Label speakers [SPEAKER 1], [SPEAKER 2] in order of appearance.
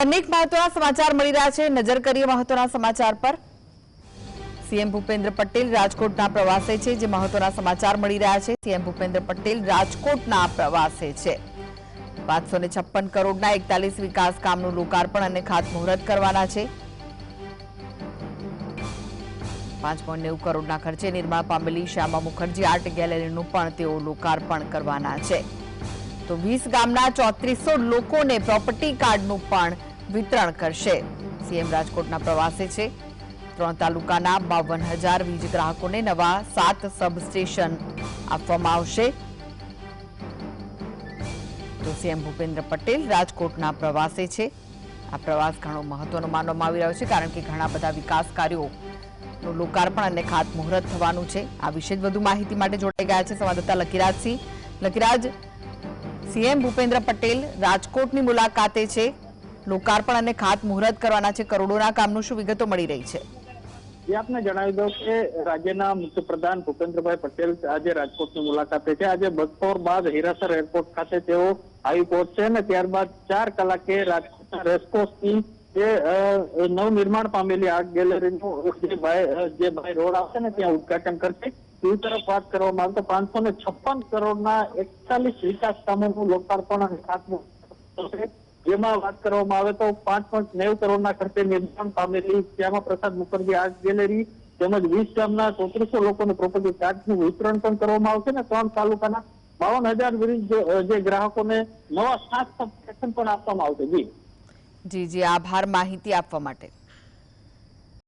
[SPEAKER 1] अनेक महत्वना समाचार मળી રહ્યા છે। નજર કરીએ મહત્વના સમાચાર પર। સીએમ ભૂપેન્દ્ર પટેલ રાજકોટના પ્રવાસે છે। જે મહત્વના સમાચાર મળી રહ્યા છે। સીએમ ભૂપેન્દ્ર પટેલ રાજકોટના પ્રવાસે છે। 556 કરોડના 41 વિકાસ કામનું લોકાર્પણ અને ખાતમુહૂર્ત કરવાના છે। 5.90 કરોડના ખર્ચે નિર્માણ પામેલી શ્યામા મુખર્જી આર્ટ ગેલેરીનું પણ તેઓ લોકાર્પણ કરવાના છે। તો 20 ગામના 3400 લોકોને પ્રોપર્ટી કાર્ડનું પણ વિતરણ કરશે। સીએમ રાજકોટના પ્રવાસે છે। 3 તાલુકાના 52,000 વીજ ગ્રાહકોને નવા 7 સબસ્ટેશન આપવામાં આવશે। તો સીએમ ભૂપેન્દ્ર પટેલ રાજકોટના પ્રવાસે છે। આ પ્રવાસ ઘણો મહત્વનો માનવામાં આવી રહ્યો છે, કારણ કે ઘણા બધા વિકાસ કાર્યોનું લોકાર્પણ અને ખાતમુહૂર્ત થવાનું છે। આ વિશે વધુ માહિતી માટે જોડાઈ ગયા છે સંવાદદાતા લકીરાજસિંહ। લકીરાજ, સીએમ ભૂપેન્દ્ર પટેલ રાજકોટની મુલાકાતે છે, લોકાર્પણ અને ખાતમુહૂર્ત કરવાના છે। કરોડોના કામનું શું વિગતો મળી રહી છે?
[SPEAKER 2] આપને જણાવી દઉં કે રાજ્યના મુખ્યપ્રધાન ભૂપેન્દ્રભાઈ પટેલ આજે રાજકોટની મુલાકાતે છે। આજે બપોર બાદ હીરાસર એરપોર્ટ ખાતે તેઓ આવી પહોંચશે અને ત્યારબાદ 4 કલાકે રાજકોટના રેસકોર્સની જે નવનિર્માણ પામેલી આર્ટ ગેલેરીનું જે ભાઈ રોડ આવશે ને ત્યાં ઉદઘાટન કરશે। બીજી તરફ વાત કરવામાં આવે તો 556 કરોડના 41 વિકાસ કામોનું લોકાર્પણ અને ખાતમુહૂર્ત થશે। જેમાં વાત કરવામાં આવે તો 5.90 કરોડના ખર્ચે નિર્માણ પામેલી શ્યામા પ્રસાદ મુખર્જી આર્ટ ગેલેરી તેમજ 20 ગામના 3400 લોકોને પ્રોપર્ટી કાર્ડનું વિતરણ પણ કરવામાં આવશે ને 3 તાલુકાના 52,000 જે ગ્રાહકોને નવા 7 સબસ્ટેશન પણ આપવામાં આવશે।
[SPEAKER 1] જી, આભાર માહિતી આપવા માટે।